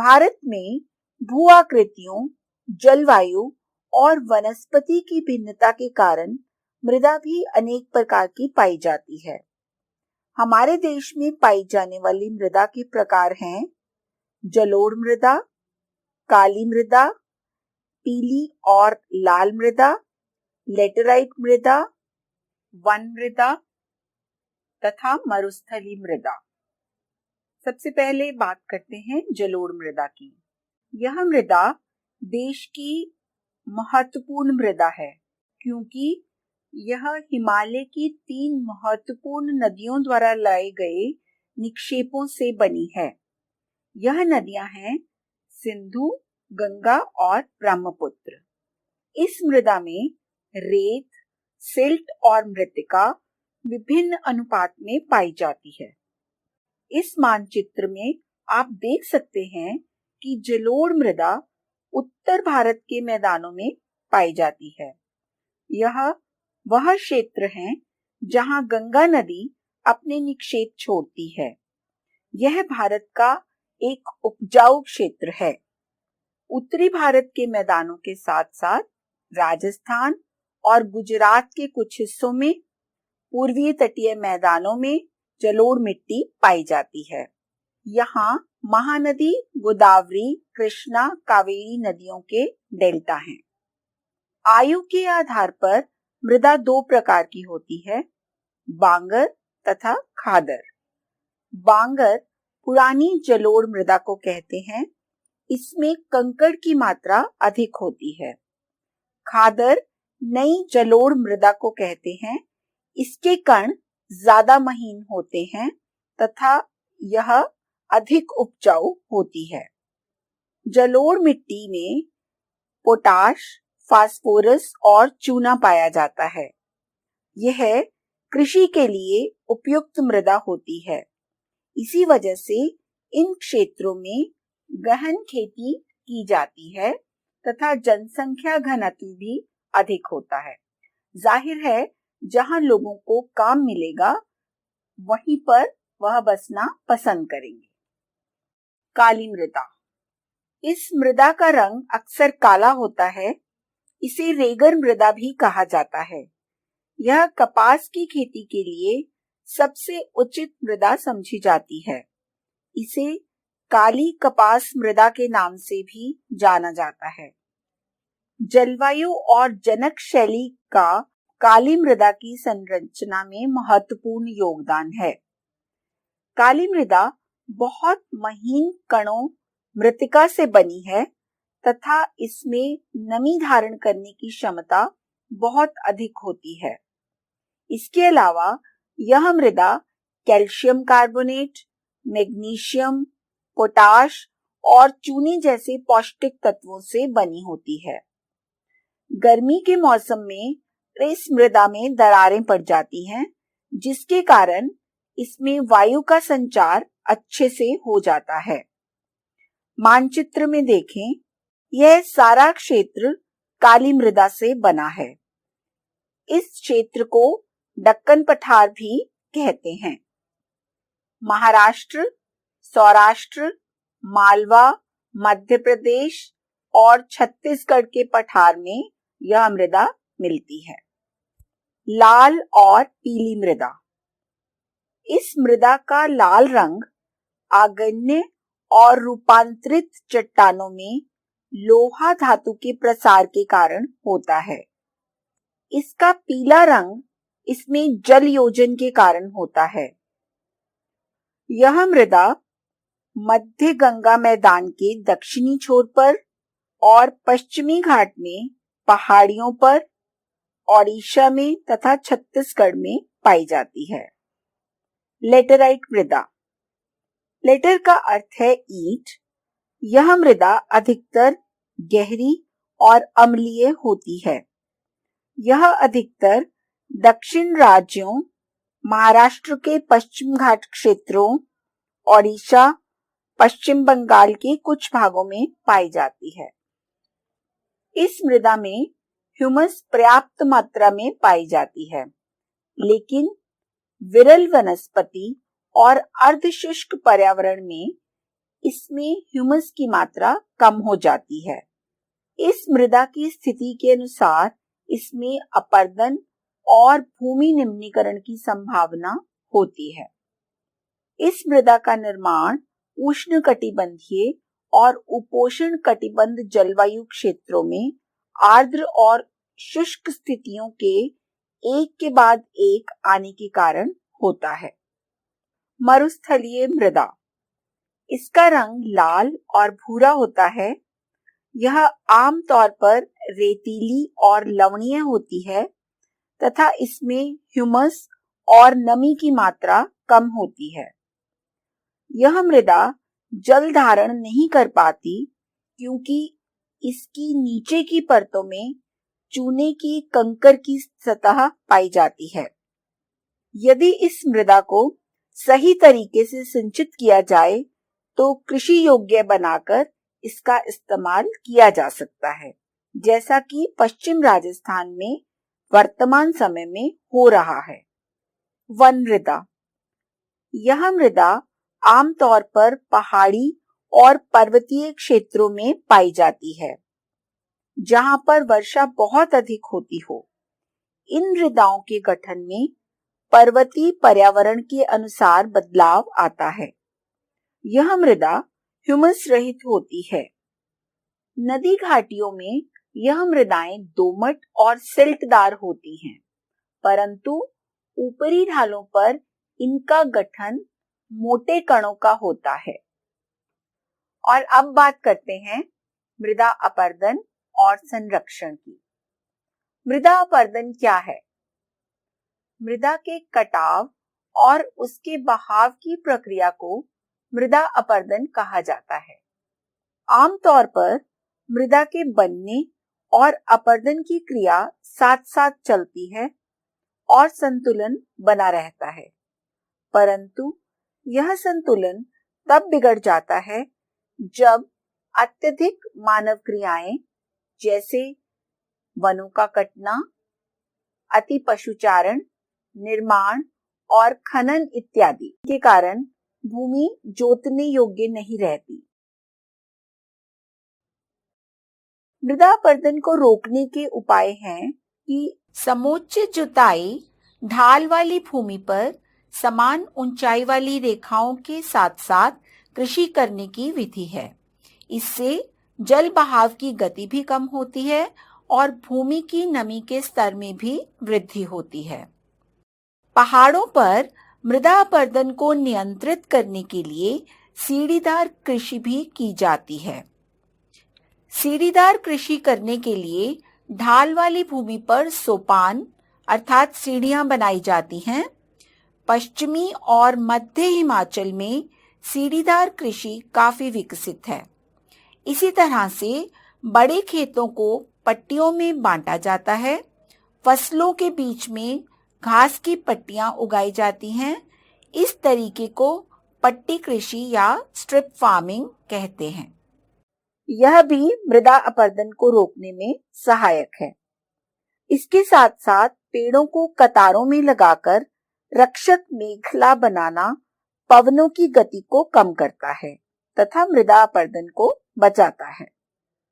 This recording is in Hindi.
भारत में भू आकृतियों, जलवायु और वनस्पति की भिन्नता के कारण मृदा भी अनेक प्रकार की पाई जाती है। हमारे देश में पाई जाने वाली मृदा के प्रकार हैं जलोढ़ मृदा, काली मृदा, पीली और लाल मृदा, लेटेराइट मृदा, वन मृदा तथा मरुस्थलीय मृदा। सबसे पहले बात करते हैं जलोढ़ मृदा की। यह मृदा देश की महत्वपूर्ण मृदा है क्योंकि यह हिमालय की 3 महत्वपूर्ण नदियों द्वारा लाए गए निक्षेपों से बनी है। यह नदियां हैं सिंधु, गंगा और ब्रह्मपुत्र। इस मृदा में रेत, सिल्ट और मृत्तिका विभिन्न अनुपात में पाई जाती है। इस मानचित्र में आप देख सकते हैं कि जलोढ़ मृदा उत्तर भारत के मैदानों में पाई जाती है। यह वह क्षेत्र है जहां गंगा नदी अपने निक्षेप छोड़ती है। यह भारत का एक उपजाऊ क्षेत्र है। उत्तरी भारत के मैदानों के साथ साथ राजस्थान और गुजरात के कुछ हिस्सों में पूर्वीय तटीय मैदानों में जलोढ़ मिट्टी पाई जाती है। यहाँ महानदी गोदावरी, कृष्णा, कावेरी नदियों के डेल्टा हैं। आयु के आधार पर मृदा 2 प्रकार की होती है, बांगर तथा खादर। बांगर पुरानी जलोढ़ मृदा को कहते हैं। इसमें कंकड़ की मात्रा अधिक होती है। खादर नई जलोढ़ मृदा को कहते हैं। इसके कण ज्यादा महीन होते हैं तथा यह अधिक उपजाऊ होती है। जलोढ़ मिट्टी में पोटाश, फास्फोरस और चूना पाया जाता है। यह कृषि के लिए उपयुक्त मृदा होती है। इसी वजह से इन क्षेत्रों में गहन खेती की जाती है तथा जनसंख्या घनत्व भी अधिक होता है। जाहिर है जहां लोगों को काम मिलेगा वहीं पर वह बसना पसंद करेंगे। काली मृदा। इस मृदा का रंग अक्सर काला होता है। इसे रेगर मृदा भी कहा जाता है। यह कपास की खेती के लिए सबसे उचित मृदा समझी जाती है। इसे काली कपास मृदा के नाम से भी जाना जाता है। जलवायु और जनक शैली का काली मृदा की संरचना में महत्वपूर्ण योगदान है। काली मृदा बहुत महीन कणों मृत्तिका से बनी है तथा इसमें नमी धारण करने की क्षमता बहुत अधिक होती है। इसके अलावा यह मृदा कैल्शियम कार्बोनेट, मैग्नीशियम, पोटाश और चूने जैसे पौष्टिक तत्वों से बनी होती है। गर्मी के मौसम में इस मृदा में दरारें पड़ जाती हैं, जिसके कारण इसमें वायु का संचार अच्छे से हो जाता है। मानचित्र में देखें, यह सारा क्षेत्र काली मृदा से बना है। इस क्षेत्र को दक्कन पठार भी कहते हैं। महाराष्ट्र, सौराष्ट्र, मालवा, मध्य प्रदेश और छत्तीसगढ़ के पठार में यह मृदा मिलती है। लाल और पीली मृदा। इस मृदा का लाल रंग आग्नेय और रूपांतरित चट्टानों में लोहा धातु के प्रसार के कारण होता है। इसका पीला रंग इसमें जल योजन के कारण होता है। यह मृदा मध्य गंगा मैदान के दक्षिणी छोर पर और पश्चिमी घाट में पहाड़ियों पर, ओडिशा में तथा छत्तीसगढ़ में पाई जाती है। लेटेराइट मृदा। लेटर का अर्थ है ईंट। यह मृदा अधिकतर गहरी और अम्लीय होती है। यह अधिकतर दक्षिण राज्यों, महाराष्ट्र के पश्चिम घाट क्षेत्रों, ओडिशा, पश्चिम बंगाल के कुछ भागों में पाई जाती है। इस मृदा में ह्यूमस पर्याप्त मात्रा में पाई जाती है, लेकिन विरल वनस्पति और अर्धशुष्क पर्यावरण में इसमें ह्यूमस की मात्रा कम हो जाती है। इस मृदा की स्थिति के अनुसार इसमें अपरदन और भूमि निम्नीकरण की संभावना होती है। इस मृदा का निर्माण उष्णकटिबंधीय और उपोष्ण कटिबंध जलवायु क्षेत्रों में आर्द्र और शुष्क स्थितियों के एक के बाद एक आने के कारण होता है। मरुस्थलीय मृदा, इसका रंग लाल और भूरा होता है। यह आमतौर पर रेतीली और लवणीय होती है तथा इसमें ह्यूमस और नमी की मात्रा कम होती है। यह मृदा जल धारण नहीं कर पाती क्योंकि इसकी नीचे की परतों में चूने की कंकर की सतह पाई जाती है। यदि इस मृदा को सही तरीके से सिंचित किया जाए तो कृषि योग्य बनाकर इसका इस्तेमाल किया जा सकता है, जैसा कि पश्चिम राजस्थान में वर्तमान समय में हो रहा है। वन मृदा, यह मृदा आमतौर पर पहाड़ी और पर्वतीय क्षेत्रों में पाई जाती है, जहां पर वर्षा बहुत अधिक होती हो। इन मृदाओं के गठन में पर्वतीय पर्यावरण के अनुसार बदलाव आता है। यह मृदा ह्यूमस रहित होती है। नदी घाटियों में यह मृदाएं दोमट और सिल्टदार होती हैं, परंतु ऊपरी ढालों पर इनका गठन मोटे कणों का होता है। और अब बात करते हैं मृदा अपरदन और संरक्षण की। मृदा अपरदन क्या है? मृदा के कटाव और उसके बहाव की प्रक्रिया को मृदा अपरदन कहा जाता है। आमतौर पर मृदा के बनने और अपरदन की क्रिया साथ साथ चलती है और संतुलन बना रहता है, परंतु यह संतुलन तब बिगड़ जाता है जब अत्यधिक मानव क्रियाएं जैसे वनों का कटना, अति पशुचारण, निर्माण और खनन इत्यादि के कारण भूमि जोतने योग्य नहीं रहती। मृदा अपरदन को रोकने के उपाय हैं कि समोच्च जुताई ढाल वाली भूमि पर समान ऊंचाई वाली रेखाओं के साथ साथ कृषि करने की विधि है। इससे जल बहाव की गति भी कम होती है और भूमि की नमी के स्तर में भी वृद्धि होती है। पहाड़ों पर मृदा अपरदन को नियंत्रित करने के लिए सीढ़ीदार कृषि भी की जाती है। सीढ़ीदार कृषि करने के लिए ढाल वाली भूमि पर सोपान अर्थात सीढ़ियां बनाई जाती हैं। पश्चिमी और मध्य हिमाचल में सीढ़ीदार कृषि काफी विकसित है। इसी तरह से बड़े खेतों को पट्टियों में बांटा जाता है। फसलों के बीच में घास की पट्टियां उगाई जाती हैं। इस तरीके को पट्टी कृषि या स्ट्रिप फार्मिंग कहते हैं। यह भी मृदा अपरदन को रोकने में सहायक है। इसके साथ साथ पेड़ों को कतारों में लगाकर रक्षक मेखला बनाना पवनों की गति को कम करता है तथा मृदा अपरदन को बचाता है।